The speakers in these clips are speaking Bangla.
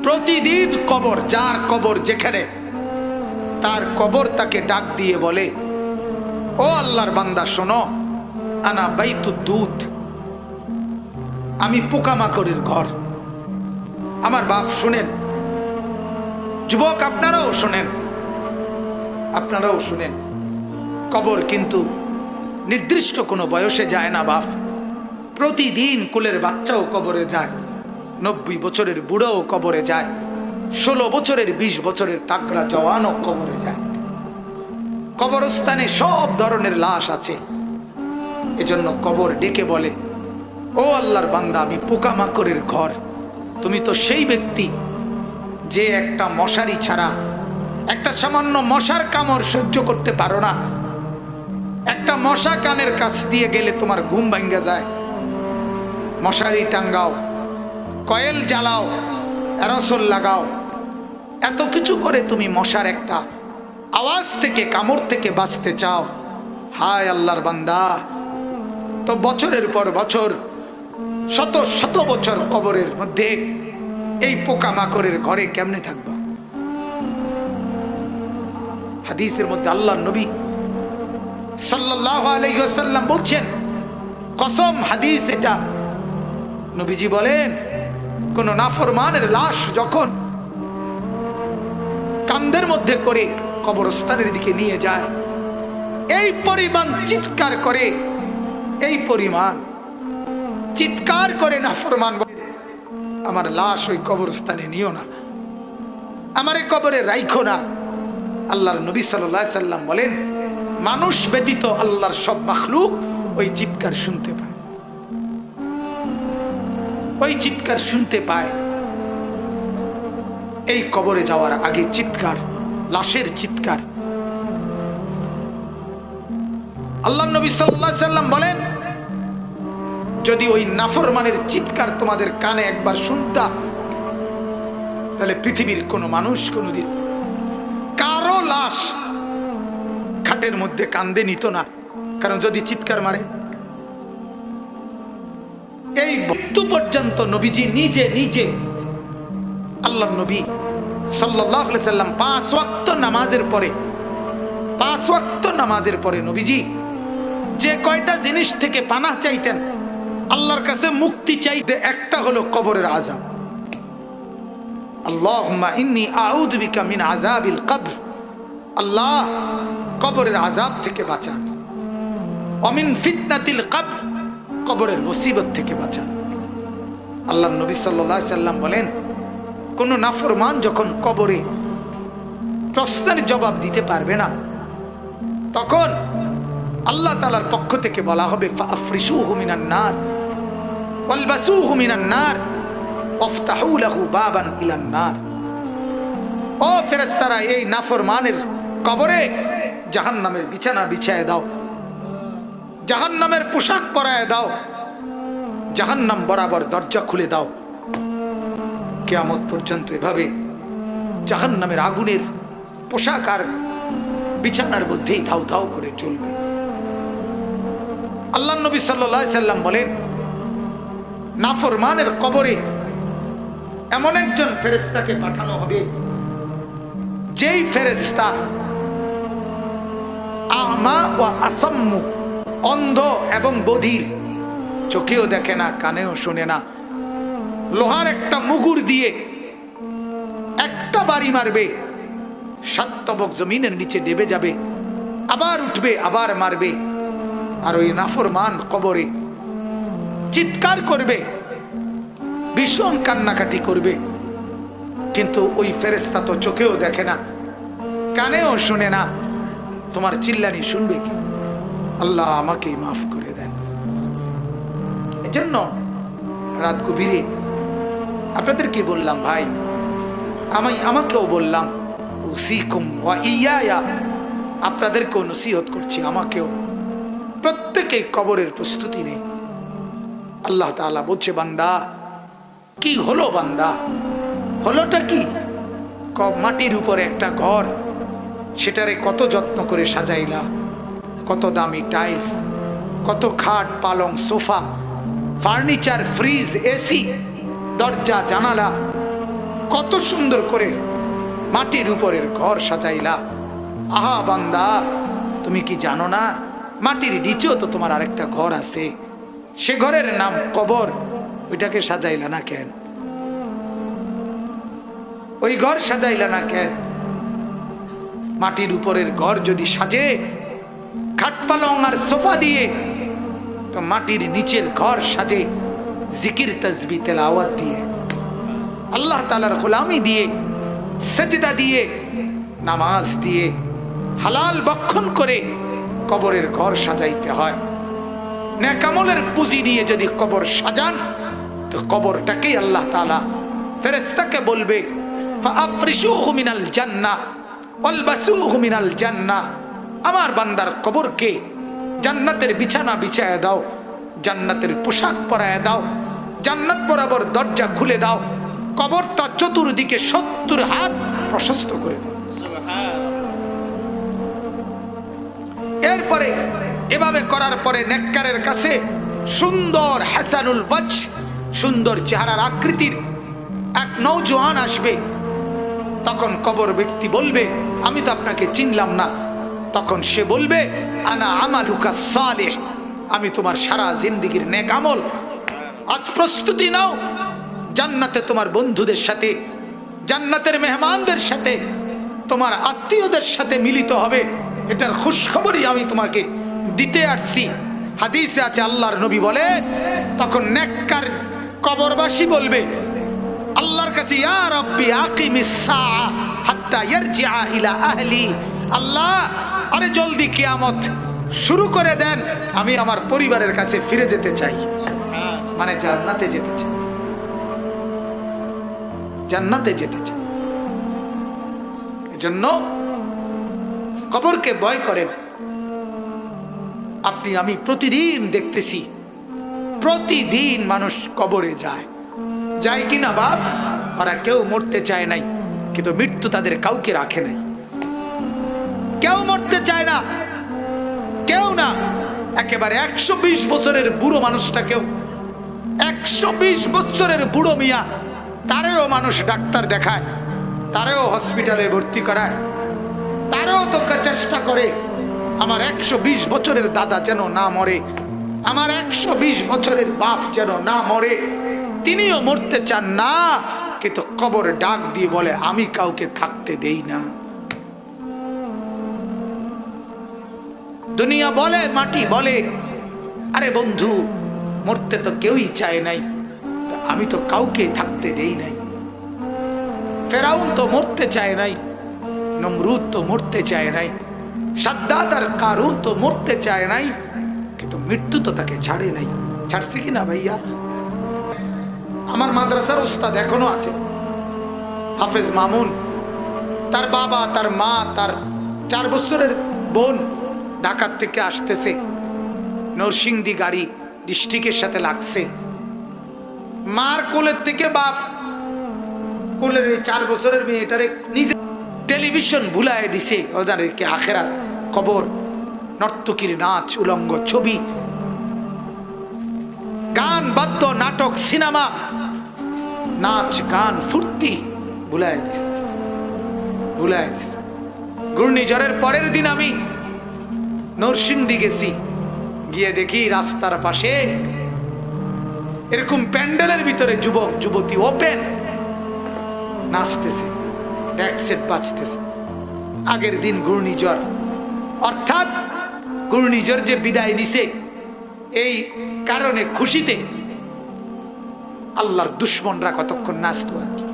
প্রতিদিন কবর, যার কবর যেখানে, তার কবর তাকে ডাক দিয়ে বলে, ও আল্লাহর বান্দা শোনো, আনা বাইতুদ দুধ, আমি পোকামাকড়ের ঘর। আমার বাপ শুনেন, যুবক আপনারাও শোনেন, আপনারাও শুনেন, কবর কিন্তু নির্দিষ্ট কোনো বয়সে যায় না বাপ। প্রতিদিন কোলের বাচ্চাও কবরে যায়, 90 বছরের বুড়োও কবরে যায়, 16 বছরের 20 বছরের তাগড়া জওয়ানও কবরে যায়। কবরস্থানে সব ধরনের লাশ আছে। এজন্য কবর ডেকে বলে, ও আল্লাহর বান্দা, আমি পোকামাকড়ের ঘর। তুমি তো সেই ব্যক্তি যে একটা মশারি ছাড়া, একটা সামান্য মশার কামড় সহ্য করতে পারো না। একটা মশা কানের কাছ দিয়ে গেলে তোমার ঘুম ভাঙ্গা যায়। মশারি টাঙ্গাও, কয়েল জ্বালাও, অ্যারোসল লাগাও, এত কিছু করে তুমি মশার একটা আওয়াজ থেকে, কামড় থেকে বাঁচতে চাও। হায় আল্লাহর বান্দা, তো বছরের পর বছর, শত শত বছর কবরের মধ্যে এই পোকামাকড়ের ঘরে কেমনে থাকবা? হাদিসের মধ্যে আল্লাহর নবী সাল্লাল্লাহু আলাইহি ওয়াসাল্লাম বলছেন, কসম, হাদিস এটা, নবীজি বলেন, কোন নাফরমানের লাশ যখন কান্দের মধ্যে করে কবরস্থানের দিকে নিয়ে যায়, এই পরিমাণ চিৎকার করে, এই পরিমাণ চিৎকার করে নাফরমান বলে, আমার লাশ ওই কবরস্থানে নিও না, আমারে কবরে রাইখো না। আল্লাহর নবী সাল্লাল্লাহু আলাইহি সাল্লাম বলেন, মানুষ ব্যতীত আল্লাহর সব মাখলুক ওই চিৎকার শুনতে পায়, ওই চিৎকার শুনতে পায়। এই কবরে যাওয়ার আগে চিৎকার, লাশের চিৎকার। আল্লাহর নবী সাল্লাল্লাহু আলাইহি সাল্লাম বলেন, যদি ওই নাফরমানের চিৎকার তোমাদের কানে একবার শুনতা, তাহলে পৃথিবীর কোনো মানুষ কোনোদিন কারো লাশ খাটের মধ্যে কান্দে নিত না। কারণ যদি চিৎকার মারে, এই মৃত্যু পর্যন্ত নবীজি নিজে নিজে, আল্লাহর নবী সাল্লাল্লাহু আলাইহি সাল্লাম 5 ওয়াক্ত নামাজের পরে, 5 ওয়াক্ত নামাজের পরে নবীজি যে কয়টা জিনিস থেকে পানাহ চাইতেন, আল্লাহর কাছে মুক্তি চাইতে, একটা হলো কবরের আযাব। আল্লাহুম্মা ইন্নী আউযু বিকা মিন আযাবিল কবর, আল্লাহ কবরের আযাব থেকে বাঁচান। ওয়া মিন ফিতনাতিল কবর, কবরের মুসিবত থেকে বাঁচান। আল্লাহর নবী সাল্লাল্লাহু আলাইহি সাল্লাম বলেন, কোন নাফরমান যখন কবরে প্রশ্নের জবাব দিতে পারবে না, তখন আল্লাহ তাআলার পক্ষ থেকে বলা হবে, ফাআফরিশুহু মিনান নার ওয়ালবাসুহু মিনান নার ওয়াফতাহু লাহু বাবান ইলান নার। ও ফেরেশতারা, এই নাফরমানের কবরে জাহান্নামের বিছানা বিছায় দাও, জাহান্নামের পোশাক পরায় দাও, জাহান্নাম বরাবর দরজা খুলে দাও। কিয়ামত পর্যন্ত এভাবে জাহান্নামের আগুনের পোশাক আর বিছানার মধ্যেই ধাউ ধাউ করে চলবে। আল্লাহর নবী সাল্লাল্লাহু আলাইহি সাল্লাম বলেন, নাফরমানের কবরে এমন একজন ফেরেশতাকে পাঠানো হবে, যেই ফেরেশতা আমা ওয়া আসাম্মু, অন্ধ এবং বধির, চোখেও দেখে না, কানেও শোনে না, লোহার একটা মুগুর দিয়ে একটা বাড়ি মারবে, 7 তবক জমিনের নিচে ডেবে যাবে, আবার উঠবে, আবার মারবে। আর ওই নাফরমান কবরে চিৎকার করবে, ভীষণ কান্নাকাটি করবে, কিন্তু ওই ফেরেশতা তো চোখেও দেখে না, কানেও শোনে না, তোমার চিল্লানি শুনবে কি? আল্লাহ আমাকেই মাফ করে দেন। এজন্য রাত গভীরে আপনাদেরকে বললাম, ভাই, আমাকেও বললাম, উসিকুম ওয়া ইয়া, আপনাদেরকেও নসিহত করছি, আমাকেও, প্রত্যেকেই কবরের প্রস্তুতি নেই। আল্লাহ তাআলা বলছে, বান্দা কি হলো? বান্দা হলোটা কি? মাটির উপরে একটা ঘর, সেটারে কত যত্ন করে সাজাইলা, কত দামি টাইলস, কত খাট পালং সোফা, ফার্নিচার, ফ্রিজ, এসি, দরজা জানালা, কত সুন্দর করে মাটির উপরের ঘর সাজাইলা। আহা বান্দা, তুমি কি জানো না মাটির নিচেও তো তোমার আরেকটা ঘর আছে, সে ঘরের নাম কবর। ওইটাকে সাজাইলা না কেন? ওই ঘর সাজাইলা না কেন? মাটির উপরের ঘর যদি সাজে খাট পালং আর সোফা দিয়ে, তো মাটির নিচের ঘর সাজে জিকির তাসবিহ তেলাওয়াত দিয়ে, আল্লাহ তাআলার গোলামি দিয়ে, সেজদা দিয়ে, নামাজ দিয়ে, হালাল ভক্ষণ করে কবরের ঘর সাজাইতে হয়। নেক আমলের পুঁজি নিয়ে যদি কবর সাজান, তো কবরটাকেই আল্লাহ তাআলা ফেরেশতাকে বলবে ফাআফরিশুহু মিনাল জান্নাহ ওয়ালবাসুহু মিনাল জান্নাহ, আমার বান্দার কবরকে জান্নাতের বিছানা বিছায়া দাও, জান্নাতের পোশাক পরায়া দাও, জান্নাত বরাবর দরজা খুলে দাও, কবরটা চতুর্দিকে 70 হাত প্রশস্ত করে দাও। এরপরে এভাবে করার পরে নেককারের কাছে সুন্দর হাসানুল ওয়াজহ, সুন্দর চেহারার আকৃতির এক নওজোয়ান আসবে। তখন কবর ব্যক্তি বলবে, আমি তো আপনাকে চিনলাম না। তখন সে বলবে, আনা আমালুকা সালেহ, আমি তোমার সারা জিন্দেগীর নেক আমল। আজ প্রস্তুতি নাও, জান্নাতে তোমার বন্ধুদের সাথে, জান্নাতের মেহমানদের সাথে, তোমার আত্মীয়দের সাথে মিলিত হবে। এটার খুশখবরই আমি তোমাকে দিতে আসছি। হাদিসে আছে, আল্লাহর নবী বলে, তখন নেককার কবরবাসী বলবে আল্লাহর কাছে, ইয়া রাব্বি আকিমিস সাআ হাত্তা ইয়ারজিআ ইলা আহলি, আল্লাহ আরে জলদি কিয়ামত শুরু করে দেন, আমি আমার পরিবারের কাছে ফিরে যেতে চাই। মানে জান্নাতে যেতে চাই, জান্নাতে যেতে চাই। এজন্য কবরকে ভয় করেন। আপনি আমি প্রতিদিন দেখতেছি, প্রতিদিন মানুষ কবরে যায়, যায় কিনা বাপ? ওরা কেউ মরতে চায় নাই, কিন্তু মৃত্যু তাদের কাউকে রাখে নাই। কেউ মরতে চায় না, কেউ না। একেবারে 120 বছরের বুড়ো মানুষটাকেও, 120 বছরের বুড়ো মিয়া, তারেও মানুষ ডাক্তার দেখায়, তারেও হসপিটালে ভর্তি করায়, তারেও তো চেষ্টা করে আমার 120 বছরের দাদা যেন না মরে, আমার 120 বছরের বাপ যেন না মরে। তিনিও মরতে চান না, কিন্তু কবর ডাক দিয়ে বলে, আমি কাউকে থাকতে দেই না। দুনিয়া বলে, মাটি বলে, আরে বন্ধু মরতে তো কেউই চায় নাই, আমি তো কাউকে থাকতে দেই নাই। ফেরাউন তো মরতে চায় নাই, নমরুদ তো মরতে চায় নাই, সাদ্দাদ আর কারুন তো মরতে চায় নাই, কিন্তু মৃত্যু তো তাকে ছাড়ে নাই। ছাড়ছে কিনা ভাইয়া? আমার মাদ্রাসার উস্তাদ এখনো আছে, হাফেজ মামুন। তার বাবা, তার মা, তার 4 বছরের বোন ঢাকার থেকে আসতেছে, নরসিংদী গাড়ি ডিস্ট্রিক্টের সাথে লাগছে। মার কোলের থেকে বাপ কোলের এই 4 বছরের মেয়েটারে নিজে টেলিভিশন ভুলায় দিছে, ওদেরকে আখেরাত, কবর, নর্তকীর নাচ, উলঙ্গ ছবি, গান, বাদ্য, নাটক, সিনেমা, নাচ গান, ফুর্তি ভুলায় দিছে, ভুলায় দিছে। ঘূর্ণিঝড়ের পরের দিন আমি নরসিংদী গেছি, গিয়ে দেখি রাস্তার পাশে এরকম প্যান্ডেলের ভিতরে যুবক যুবতী ওপেন নাচতেছে, ট্যাক্সেট বাজতেছে। আগের দিন ঘূর্ণিঝড়, অর্থাৎ ঘূর্ণিঝড় যে বিদায় দিছে, এই কারণে খুশিতে আল্লাহর দুশ্মনরা কতক্ষণ নাচতো আর কি।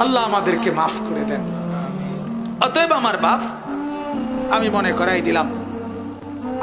আল্লাহ আমাদেরকে মাফ করে দেন। অতএব আমার বাপ, আমি মনে করাই দিলাম,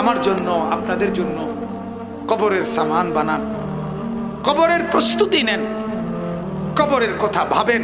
আমার জন্য, আপনাদের জন্য কবরের সামান বানান, কবরের প্রস্তুতি নেন, কবরের কথা ভাবেন,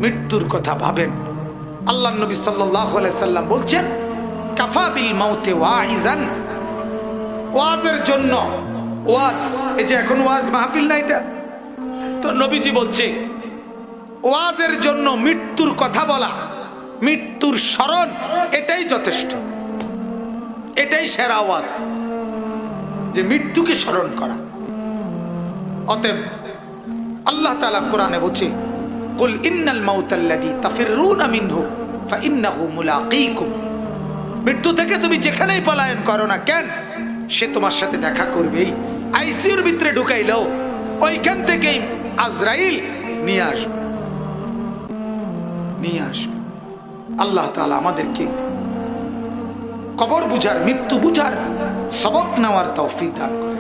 মৃত্যুর কথা ভাবেন। আল্লাহ নবী সাল্লাল্লাহু আলাইহি সাল্লাম বলছেন, কাফা বিল মাউতে ওয়াইজান, ওয়াজের জন্য ওয়াজ, এই যে এখন ওয়াজ মাহফিল না এটা, তো নবীজি বলছে ওয়াজের জন্য মৃত্যুর কথা বলা, মৃত্যুর স্মরণ, এটাই যথেষ্ট, এটাই সেরা ওয়াজ, যে মৃত্যুকে স্মরণ করা। অতএব আল্লাহ তাআলা কোরআনে বলছে, কুল ইন্নাল মাউতাল্লাযী তাফিররুনা মিনহু ফাইন্নাহু মুলাকীকুম। মৃত্যু থেকে তুমি যেখানেই পলায়ন করো না কেন, সে তোমার সাথে দেখা করবেই। আইসিইউর ভিতরে ঢুকাইলো, ওইখান থেকেই আজরাইল নিয়ে আসবে। আল্লাহ তাআলা আমাদেরকে কবর বুঝার, মৃত্যু বুঝার সবক নেওয়ার তৌফিক দান করে।